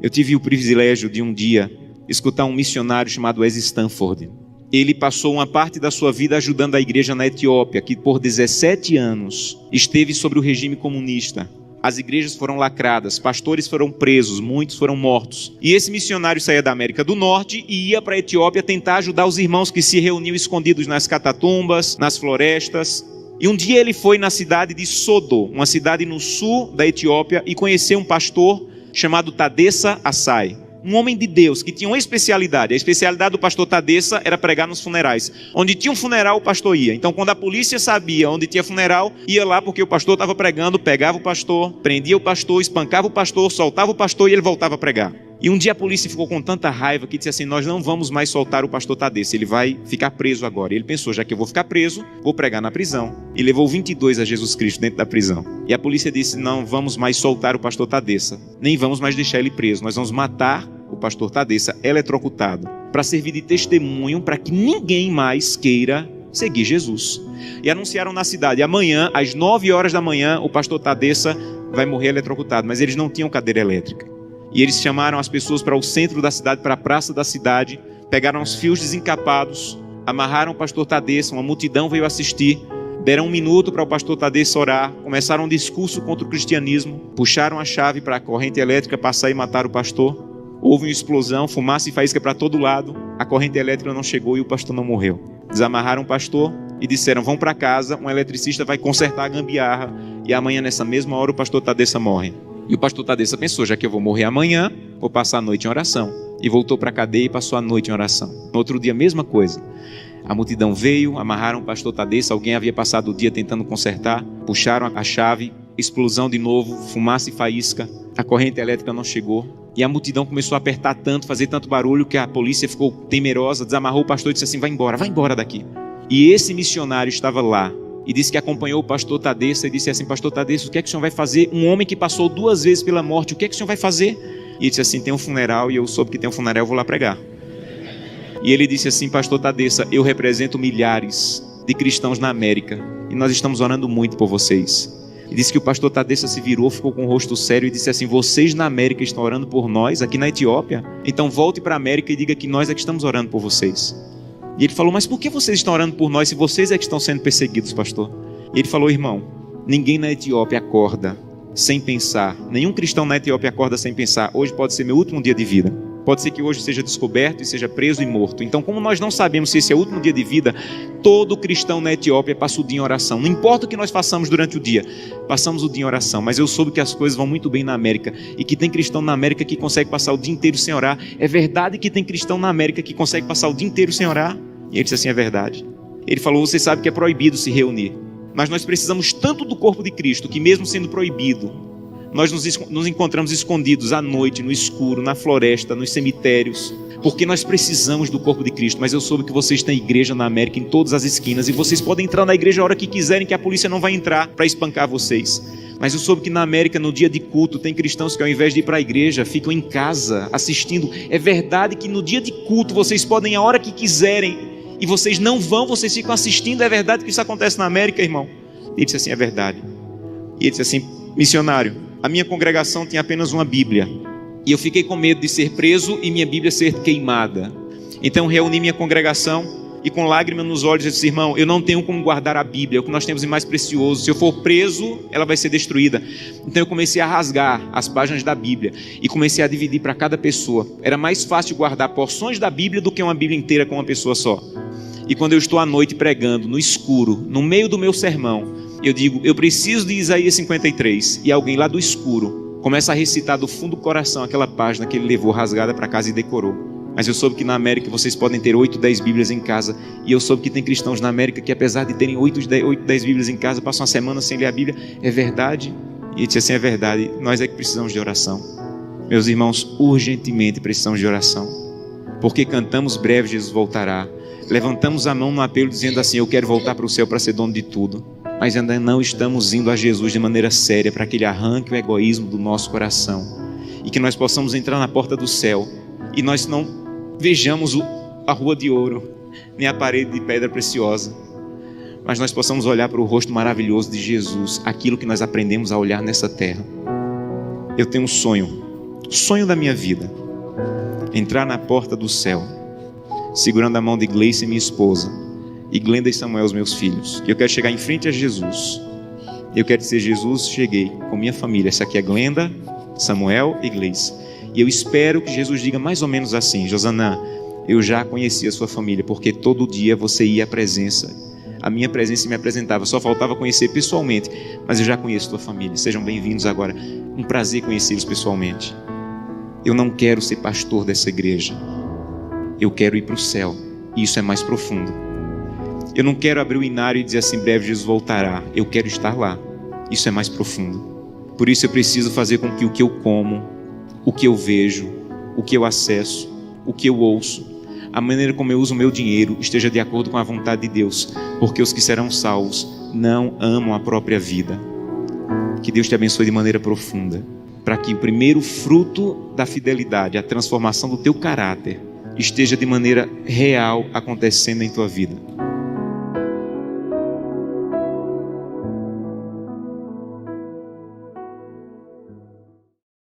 Eu tive o privilégio de um dia escutar um missionário chamado Wes Stanford. Ele passou uma parte da sua vida ajudando a igreja na Etiópia, que por 17 anos esteve sobre o regime comunista. As igrejas foram lacradas, pastores foram presos, muitos foram mortos. E esse missionário saía da América do Norte e ia para a Etiópia tentar ajudar os irmãos que se reuniam escondidos nas catatumbas, nas florestas. E um dia ele foi na cidade de Sodo, uma cidade no sul da Etiópia, e conheceu um pastor chamado Tadessa Assai. Um homem de Deus que tinha uma especialidade. A especialidade do pastor Tadessa era pregar nos funerais. Onde tinha um funeral, o pastor ia. Então, quando a polícia sabia onde tinha funeral, ia lá porque o pastor estava pregando, pegava o pastor, prendia o pastor, espancava o pastor, soltava o pastor e ele voltava a pregar. E um dia a polícia ficou com tanta raiva que disse assim: nós não vamos mais soltar o pastor Tadessa, ele vai ficar preso agora. E ele pensou: já que eu vou ficar preso, vou pregar na prisão. E levou 22 a Jesus Cristo dentro da prisão. E a polícia disse: não vamos mais soltar o pastor Tadessa, nem vamos mais deixar ele preso, nós vamos matar o pastor Tadessa eletrocutado, para servir de testemunho para que ninguém mais queira seguir Jesus. E anunciaram na cidade: amanhã, às 9 horas da manhã, o pastor Tadessa vai morrer eletrocutado. Mas eles não tinham cadeira elétrica. E eles chamaram as pessoas para o centro da cidade, para a praça da cidade, pegaram os fios desencapados, amarraram o pastor Tadessa, uma multidão veio assistir, deram 1 minuto para o pastor Tadessa orar, começaram um discurso contra o cristianismo, puxaram a chave para a corrente elétrica passar e matar o pastor. Houve uma explosão, fumaça e faísca para todo lado, a corrente elétrica não chegou e o pastor não morreu. Desamarraram o pastor e disseram: vão para casa, um eletricista vai consertar a gambiarra e amanhã nessa mesma hora o pastor Tadessa morre. E o pastor Tadessa pensou: já que eu vou morrer amanhã, vou passar a noite em oração. E voltou para a cadeia e passou a noite em oração. No outro dia, a mesma coisa. A multidão veio, amarraram o pastor Tadessa, alguém havia passado o dia tentando consertar, puxaram a chave, explosão de novo, fumaça e faísca, a corrente elétrica não chegou. E a multidão começou a apertar tanto, fazer tanto barulho, que a polícia ficou temerosa, desamarrou o pastor e disse assim: vai embora daqui. E esse missionário estava lá e disse que acompanhou o pastor Tadessa e disse assim: pastor Tadessa, o que é que o senhor vai fazer? Um homem que passou 2 vezes pela morte, o que é que o senhor vai fazer? E ele disse assim: tem um funeral e eu soube que tem um funeral, eu vou lá pregar. E ele disse assim: pastor Tadessa, eu represento milhares de cristãos na América e nós estamos orando muito por vocês. E disse que o pastor Tadessa se virou, ficou com o rosto sério e disse assim: vocês na América estão orando por nós, aqui na Etiópia? Então volte para a América e diga que nós é que estamos orando por vocês. E ele falou: mas por que vocês estão orando por nós se vocês é que estão sendo perseguidos, pastor? E ele falou: irmão, ninguém na Etiópia acorda sem pensar, nenhum cristão na Etiópia acorda sem pensar: hoje pode ser meu último dia de vida, pode ser que hoje seja descoberto e seja preso e morto. Então, como nós não sabemos se esse é o último dia de vida, todo cristão na Etiópia passa o dia em oração. Não importa o que nós façamos durante o dia, passamos o dia em oração. Mas eu soube que as coisas vão muito bem na América e que tem cristão na América que consegue passar o dia inteiro sem orar. É verdade que tem cristão na América que consegue passar o dia inteiro sem orar? E ele disse assim: é verdade. Ele falou: você sabe que é proibido se reunir, mas nós precisamos tanto do corpo de Cristo que mesmo sendo proibido, nós nos encontramos escondidos à noite, no escuro, na floresta, nos cemitérios, porque nós precisamos do corpo de Cristo. Mas eu soube que vocês têm igreja na América em todas as esquinas, e vocês podem entrar na igreja a hora que quiserem, que a polícia não vai entrar para espancar vocês. Mas eu soube que na América, no dia de culto, tem cristãos que ao invés de ir para a igreja, ficam em casa assistindo. É verdade que no dia de culto vocês podem ir a hora que quiserem, e vocês não vão, vocês ficam assistindo. É verdade que isso acontece na América, irmão? Ele disse assim: é verdade. E ele disse assim: missionário, a minha congregação tinha apenas uma Bíblia, e eu fiquei com medo de ser preso e minha Bíblia ser queimada. Então reuni minha congregação e com lágrimas nos olhos eu disse: irmão, eu não tenho como guardar a Bíblia, é o que nós temos de mais precioso. Se eu for preso, ela vai ser destruída. Então eu comecei a rasgar as páginas da Bíblia e comecei a dividir para cada pessoa. Era mais fácil guardar porções da Bíblia do que uma Bíblia inteira com uma pessoa só. E quando eu estou à noite pregando, no escuro, no meio do meu sermão, eu digo: eu preciso de Isaías 53. E alguém lá do escuro começa a recitar do fundo do coração aquela página que ele levou rasgada para casa e decorou. Mas eu soube que na América vocês podem ter 8, 10 Bíblias em casa. E eu soube que tem cristãos na América que, apesar de terem 8, 10 Bíblias em casa, passam uma semana sem ler a Bíblia. É verdade? E ele disse assim: é verdade, nós é que precisamos de oração. Meus irmãos, urgentemente precisamos de oração. Porque cantamos: breve Jesus voltará. Levantamos a mão no apelo dizendo assim: eu quero voltar para o céu para ser dono de tudo. Mas ainda não estamos indo a Jesus de maneira séria, para que Ele arranque o egoísmo do nosso coração e que nós possamos entrar na porta do céu e nós não vejamos a rua de ouro nem a parede de pedra preciosa, mas nós possamos olhar para o rosto maravilhoso de Jesus, aquilo que nós aprendemos a olhar nessa terra. Eu tenho um sonho. O sonho da minha vida, entrar na porta do céu, segurando a mão de Gleice, minha esposa, e Glenda e Samuel, os meus filhos. E eu quero chegar em frente a Jesus. Eu quero dizer: Jesus, cheguei com minha família. Essa aqui é Glenda, Samuel e Gleice. E eu espero que Jesus diga mais ou menos assim: Josanã, eu já conhecia a sua família, porque todo dia você ia à presença. A minha presença me apresentava, só faltava conhecer pessoalmente, mas eu já conheço a tua família. Sejam bem-vindos agora. Um prazer conhecê-los pessoalmente. Eu não quero ser pastor dessa igreja. Eu quero ir para o céu. E isso é mais profundo. Eu não quero abrir o inário e dizer assim: breve Jesus voltará. Eu quero estar lá. Isso é mais profundo. Por isso eu preciso fazer com que o que eu como, o que eu vejo, o que eu acesso, o que eu ouço, a maneira como eu uso o meu dinheiro esteja de acordo com a vontade de Deus. Porque os que serão salvos não amam a própria vida. Que Deus te abençoe de maneira profunda, para que o primeiro fruto da fidelidade, a transformação do teu caráter, esteja de maneira real acontecendo em tua vida.